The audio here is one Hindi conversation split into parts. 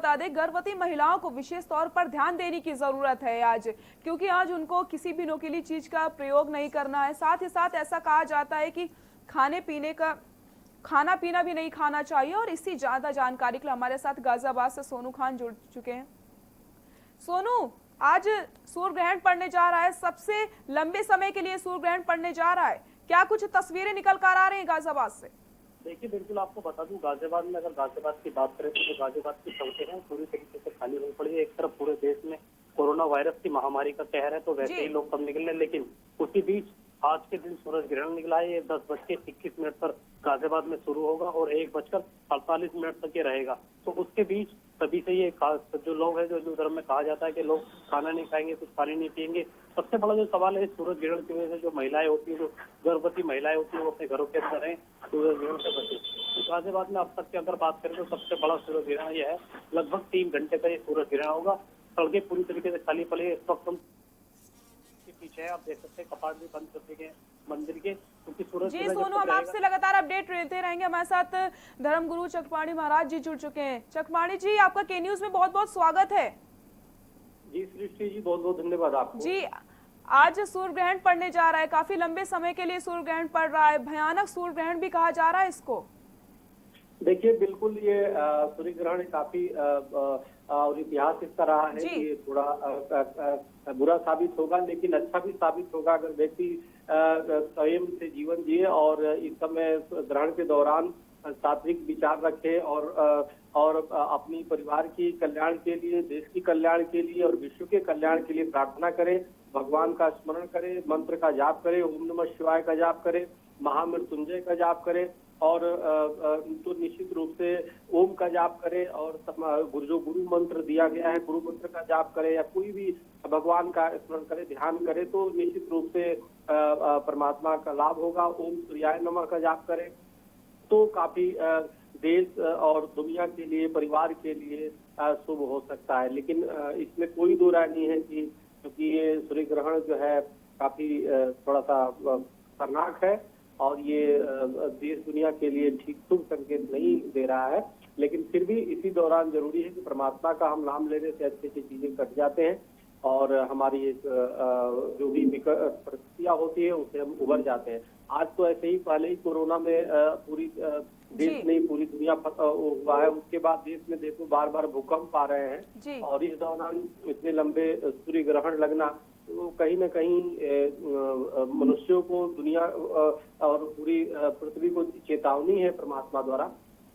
बता दें, गर्भवती महिलाओं को विशेष तौर पर ध्यान देने की जरूरत है आज, क्योंकि आज उनको किसी भी नुकीली चीज का प्रयोग नहीं करना है। साथ ही साथ ऐसा कहा जाता है कि खाना पीना भी नहीं खाना चाहिए। और इसी ज्यादा जानकारी के लिए हमारे साथ गाजियाबाद से सोनू खान जुड़ चुके हैं। सोनू, आज सूर्य ग्रहण पड़ने जा रहा है, सबसे लंबे समय के लिए सूर्य ग्रहण पड़ने जा रहा है, क्या कुछ तस्वीरें निकल कर आ रहे हैं गाजियाबाद से? देखिए, बिल्कुल आपको बता दूं, गाजियाबाद में अगर गाजियाबाद की बात करें तो गाजियाबाद की सड़कें हैं पूरी तरीके से खाली हो पड़ी है। एक तरफ पूरे देश में कोरोना वायरस की महामारी का कहर है, तो वैसे ही लोग सब निकले, लेकिन उसी बीच आज के दिन सूरज ग्रहण निकला है। ये 10:21 पर गाजियाबाद में शुरू होगा और 1:48 तक ये रहेगा। तो उसके बीच सभी से ये जो लोग हैं, जो हिंदू धर्म में कहा जाता है कि लोग खाना नहीं खाएंगे, कुछ पानी नहीं पिएंगे। सबसे बड़ा जो सवाल है, सूरज ग्रहण की वजह से जो महिलाएं होती है, जो गर्भवती महिलाएं होती है, वो अपने घरों के अंदर रहें, सूरज ग्रहण से बचे। तो गाजियाबाद में अब तक की अगर बात करें तो सबसे बड़ा सूरज ग्रहण ये है। लगभग 3 घंटे का ये सूरज ग्रहण होगा। सड़कें पूरी तरीके से खाली पड़ी है। इस वक्त हम पीछे है, आप देख सकते हैं कपाट भी बंद कर दिए गए मंदिर के, क्योंकि सूरज। जी सोनू, हम आपसे लगातार अपडेट लेते रहेंगे। हमारे साथ धर्मगुरु चकपाणी महाराज जी जुड़ चुके हैं। चकपाणी जी, आपका के न्यूज में बहुत बहुत स्वागत है। जी सृष्टि जी, बहुत बहुत धन्यवाद आपको। जी, आज सूर्य ग्रहण पड़ने जा रहा है, काफी लंबे समय के लिए सूर्य ग्रहण पड़ रहा है, भयानक सूर्य ग्रहण भी कहा जा रहा है इसको। देखिए, बिल्कुल ये सूर्य ग्रहण काफी और इतिहास इसका रहा है कि ये थोड़ा बुरा साबित होगा, लेकिन अच्छा भी साबित होगा अगर व्यक्ति संयम से जीवन जिए और इस समय ग्रहण के दौरान सात्विक विचार रखे और अपनी परिवार की कल्याण के लिए, देश की कल्याण के लिए और विश्व के कल्याण के लिए प्रार्थना करे, भगवान का स्मरण करे, मंत्र का जाप करे, ओम नमः शिवाय का जाप करे, महामृत्युंजय का जाप करे और तो निश्चित रूप से ओम का जाप करे और जो गुरु मंत्र दिया गया है, गुरु मंत्र का जाप करे या कोई भी भगवान का स्मरण करे, ध्यान करे, तो निश्चित रूप से परमात्मा का लाभ होगा। ओम सूर्याय नमः का जाप करे तो काफी देश और दुनिया के लिए, परिवार के लिए शुभ हो सकता है। लेकिन इसमें कोई दो राय नहीं है कि क्योंकि ये सूर्य ग्रहण जो है काफी थोड़ा सा खतरनाक है और ये देश दुनिया के लिए ठीक शुभ संकेत नहीं दे रहा है, लेकिन फिर भी इसी दौरान जरूरी है कि परमात्मा का हम नाम लेने से अच्छी अच्छी चीजें कट जाते हैं और हमारी एक जो भी परिस्थितियां होती है उससे हम उबर जाते हैं। आज तो ऐसे ही पहले ही कोरोना में पूरी देश नहीं पूरी दुनिया हुआ है, उसके बाद देश में देखो बार बार भूकंप आ रहे हैं और इस दौरान इतने लंबे सूर्य ग्रहण लगना तो कहीं न कहीं मनुष्यों को, दुनिया और पूरी पृथ्वी को चेतावनी है परमात्मा द्वारा।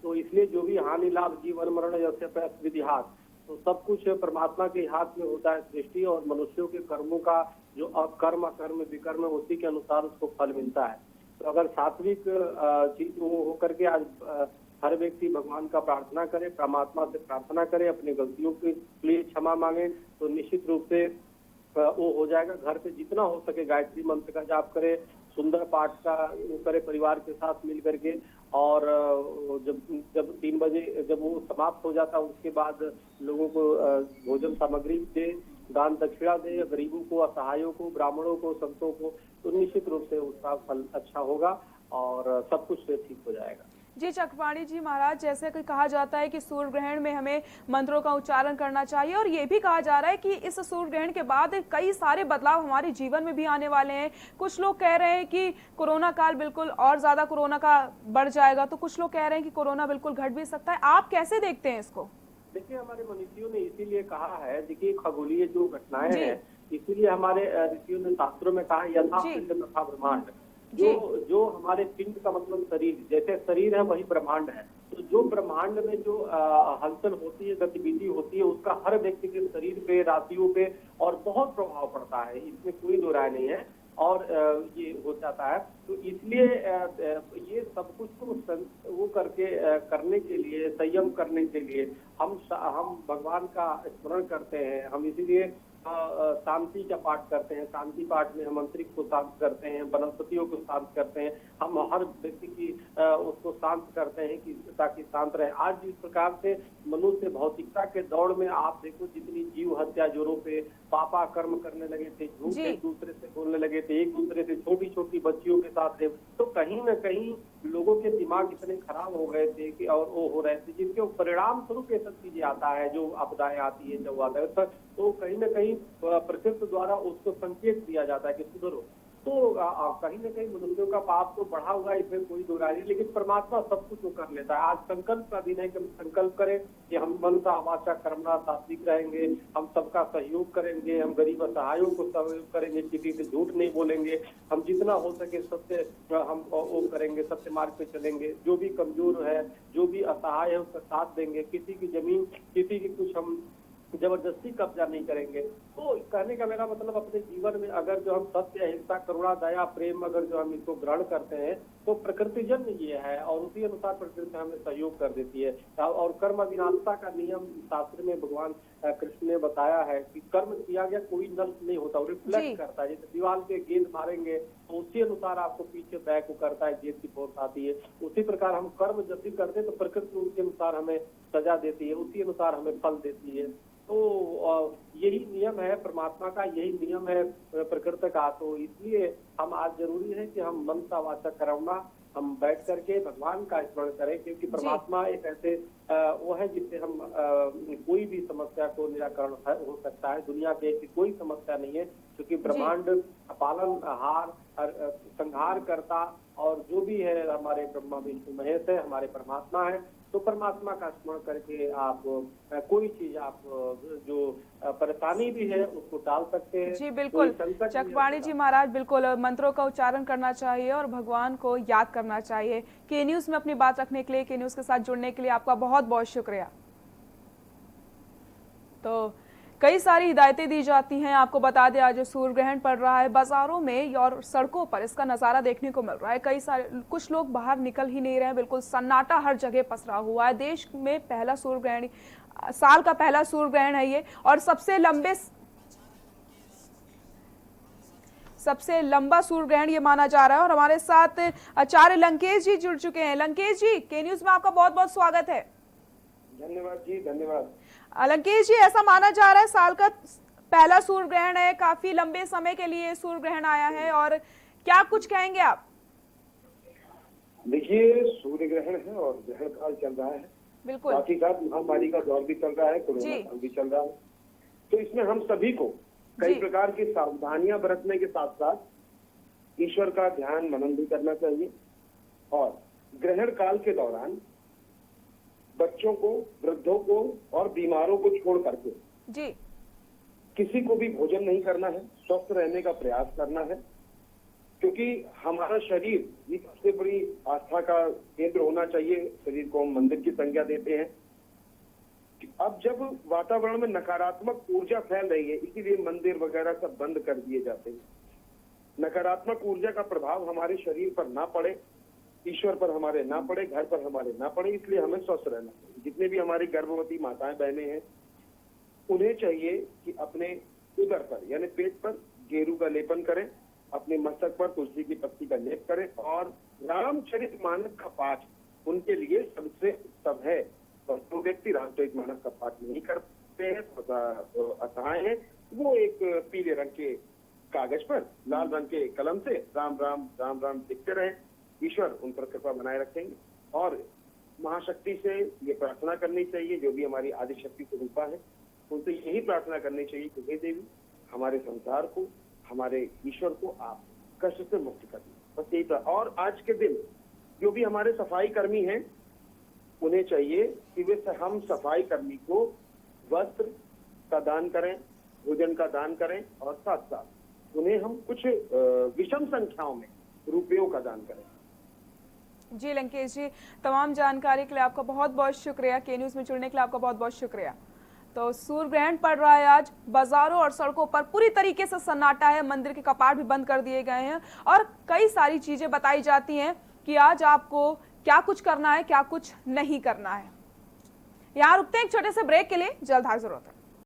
तो इसलिए जो भी हानि लाभ जीवन मरण जैसे विधि हाथ, तो सब कुछ परमात्मा के हाथ में होता है सृष्टि, और मनुष्यों के कर्मों का जो अकर्म अकर्म विकर्म उसी के अनुसार उसको फल मिलता है। तो अगर सात्विक चीज हो करके आज हर व्यक्ति भगवान का प्रार्थना करे, परमात्मा से प्रार्थना करे, अपनी गलतियों के लिए क्षमा मांगे, तो निश्चित रूप से वो हो जाएगा। घर पे जितना हो सके गायत्री मंत्र का जाप करे, सुंदर पाठ का करे परिवार के साथ मिल करके, और जब 3 बजे जब वो समाप्त हो जाता है उसके बाद लोगों को भोजन सामग्री दे, दान दक्षिणा दे, गरीबों को, असहायों को, ब्राह्मणों को, संतों को, तो निश्चित रूप से उसका फल अच्छा होगा और सब कुछ ठीक हो जाएगा। जी चकपाणी जी महाराज, जैसे कि कहा जाता है कि सूर्य ग्रहण में हमें मंत्रों का उच्चारण करना चाहिए और ये भी कहा जा रहा है कि इस सूर्य ग्रहण के बाद कई सारे बदलाव हमारे जीवन में भी आने वाले हैं। कुछ लोग कह रहे हैं कि कोरोना काल बिल्कुल और ज्यादा कोरोना का बढ़ जाएगा, तो कुछ लोग कह रहे हैं कि कोरोना बिल्कुल घट भी सकता है। आप कैसे देखते हैं इसको? देखिए, हमारे मनीषियों ने इसीलिए कहा है, देखिए खगोलीय जो घटनाएं हैं, इसीलिए हमारे ऋषियों ने शास्त्रों में कहा यथा पिंड तथा ब्रह्मांड। जो हमारे पिंड का मतलब शरीर, जैसे शरीर है वही ब्रह्मांड है। तो जो ब्रह्मांड में जो हलचल होती है, गतिविधि होती है, उसका हर व्यक्ति के शरीर पे, राशियों पे और बहुत प्रभाव पड़ता है, इसमें कोई दो राय नहीं है। और ये हो जाता है, तो इसलिए ये सब कुछ को वो करके करने के लिए, संयम करने के लिए हम भगवान का स्मरण करते हैं। हम इसीलिए शांति का पाठ करते हैं। शांति पाठ में हम अंतरिक्ष को शांत करते हैं, वनस्पतियों को शांत करते हैं, हम हर व्यक्ति की उसको शांत करते हैं कि ताकि शांत रहे। आज जिस प्रकार से मनुष्य भौतिकता के दौड़ में आप देखो, जितनी जीव हत्या जोरों पे पापा कर्म करने लगे थे, झूठ एक दूसरे से बोलने लगे थे, एक दूसरे से छोटी छोटी बच्चियों के साथ थे, तो कहीं न कहीं लोगों के दिमाग इतने खराब हो गए थे कि और वो हो रहे थे, जिनके परिणाम स्वरूप ये सब चीजें आता है, जो आपदाएं आती है, जब आता है तो कहीं ना कहीं प्रकृति द्वारा उसको संकेत दिया जाता है कि सुधरो। तो कहीं ना कहीं मनुष्यों का पाप तो बढ़ा हुआ है, इसमें कोई दो राय नहीं, लेकिन परमात्मा सब कुछ वो कर लेता है। आज संकल्प का दिन है कि हम संकल्प करें कि हम मनसा वाचा कर्मणा सात्विक रहेंगे, हम सबका सहयोग करेंगे, हम गरीब असहायों को सहयोग करेंगे, किसी से झूठ नहीं बोलेंगे, हम जितना हो सके सत्य हम वो करेंगे, सत्य मार्ग पे चलेंगे, जो भी कमजोर है, जो भी असहाय है उसका साथ देंगे, किसी की जमीन, किसी की कुछ हम जबरदस्ती कब्जा नहीं करेंगे। तो कहने का मेरा मतलब अपने जीवन में अगर जो हम सत्य, अहिंसा, करुणा, दया, प्रेम अगर जो हम इसको ग्रहण करते हैं तो प्रकृतिजन्य ये है और उसी अनुसार प्रकृति हमें सहयोग कर देती है। और कर्म विनाशता का नियम शास्त्र में भगवान कृष्ण ने बताया है कि कर्म किया गया कोई नष्ट नहीं होता, वो रिफ्लेक्ट करता है। जैसे दीवार पे गेंद मारेंगे तो उसी अनुसार आपको पीछे बैक करता है, गेंद की फोर्स आती है। उसी प्रकार हम कर्म जब भी करते हैं तो प्रकृति उसी अनुसार हमें सजा देती है, उसी अनुसार हमें फल देती है। तो यही नियम है परमात्मा का, यही नियम है प्रकृति का। तो इसलिए हम आज जरूरी है कि हम मनसा वाचा कर्मणा हम बैठ करके भगवान का स्मरण करें, क्योंकि परमात्मा एक ऐसे वो है जिससे हम कोई भी समस्या को निराकरण हो सकता है। दुनिया के ऐसी कोई समस्या नहीं है, क्योंकि ब्रह्मांड पालन हार संहार करता और जो भी है हमारे ब्रह्मा विष्णु महेश है, हमारे परमात्मा है। तो परमात्मा का स्मरण करके आप कोई चीज आप जो परेशानी भी है उसको टाल सकते हैं। जी बिल्कुल चकवाणी जी महाराज, बिल्कुल मंत्रों का उच्चारण करना चाहिए और भगवान को याद करना चाहिए। के न्यूज में अपनी बात रखने के लिए, के न्यूज के साथ जुड़ने के लिए आपका बहुत बहुत शुक्रिया। तो कई सारी हिदायतें दी जाती हैं। आपको बता दें आज सूर्य ग्रहण पड़ रहा है, बाजारों में और सड़कों पर इसका नजारा देखने को मिल रहा है। कई सारे कुछ लोग बाहर निकल ही नहीं रहे हैं, बिल्कुल सन्नाटा हर जगह पसरा हुआ है। देश में पहला सूर्य ग्रहण, साल का पहला सूर्य ग्रहण है ये, और सबसे लंबा सूर्य ग्रहण ये माना जा रहा है। और हमारे साथ आचार्य लंकेश जी जुड़ चुके हैं। लंकेश जी, के न्यूज में आपका बहुत बहुत स्वागत है। धन्यवाद जी, धन्यवाद। लंकेश जी, ऐसा माना जा रहा है साल का पहला सूर्य ग्रहण है, काफी लंबे समय के लिए सूर्य ग्रहण आया है, और क्या कुछ कहेंगे आप? देखिए, सूर्य ग्रहण है और ग्रहण काल चल रहा है, बिल्कुल। साथ ही साथ महामारी का दौर भी चल रहा है, कोरोना काल भी चल रहा है। तो इसमें हम सभी को कई प्रकार की सावधानियां बरतने के साथ साथ ईश्वर का ध्यान मनन भी करना चाहिए। और ग्रहण काल के दौरान बच्चों को, वृद्धों को और बीमारों को छोड़ करके जी किसी को भी भोजन नहीं करना है, स्वस्थ रहने का प्रयास करना है, क्योंकि हमारा शरीर ये सबसे बड़ी आस्था का केंद्र होना चाहिए। शरीर को हम मंदिर की संज्ञा देते हैं। अब जब वातावरण में नकारात्मक ऊर्जा फैल रही है, इसीलिए मंदिर वगैरह सब बंद कर दिए जाते हैं। नकारात्मक ऊर्जा का प्रभाव हमारे शरीर पर ना पड़े, ईश्वर पर हमारे ना पड़े, घर पर हमारे ना पड़े, इसलिए हमें स्वस्थ रहना चाहिए। जितने भी हमारी गर्भवती माताएं बहनें हैं, उन्हें चाहिए कि अपने उदर पर यानी पेट पर गेरू का लेपन करें, अपने मस्तक पर तुलसी की पत्ती का लेप करें और रामचरितमानस का पाठ उनके लिए सबसे उत्तम है। और जो व्यक्ति रामचरितमानस का पाठ नहीं करते हैं, असहाय हैं, वो एक पीले रंग के कागज पर लाल रंग के कलम से राम राम राम राम लिखते रहे। ईश्वर उन पर कृपा बनाए रखेंगे। और महाशक्ति से ये प्रार्थना करनी चाहिए, जो भी हमारी आदि शक्ति स्वरूपा है, उनसे यही प्रार्थना करनी चाहिए कि हे देवी, हमारे संसार को, हमारे ईश्वर को आप कष्ट से मुक्त कर दें। बस यही। और आज के दिन जो भी हमारे सफाई कर्मी हैं, उन्हें चाहिए कि वे हम सफाई कर्मी को वस्त्र का दान करें, भोजन का दान करें और साथ साथ उन्हें हम कुछ विषम संख्याओं में रुपयों का दान करें। जी लंकेश जी, तमाम जानकारी के लिए आपका बहुत बहुत शुक्रिया। के न्यूज में जुड़ने के लिए आपका बहुत बहुत शुक्रिया। तो सूर्य ग्रहण पड़ रहा है आज, बाजारों और सड़कों पर पूरी तरीके से सन्नाटा है, मंदिर के कपाट भी बंद कर दिए गए हैं और कई सारी चीजें बताई जाती हैं कि आज आपको क्या कुछ करना है, क्या कुछ नहीं करना है। यहाँ रुकते हैं एक छोटे से ब्रेक के लिए, जल्द हाजिर होते हैं।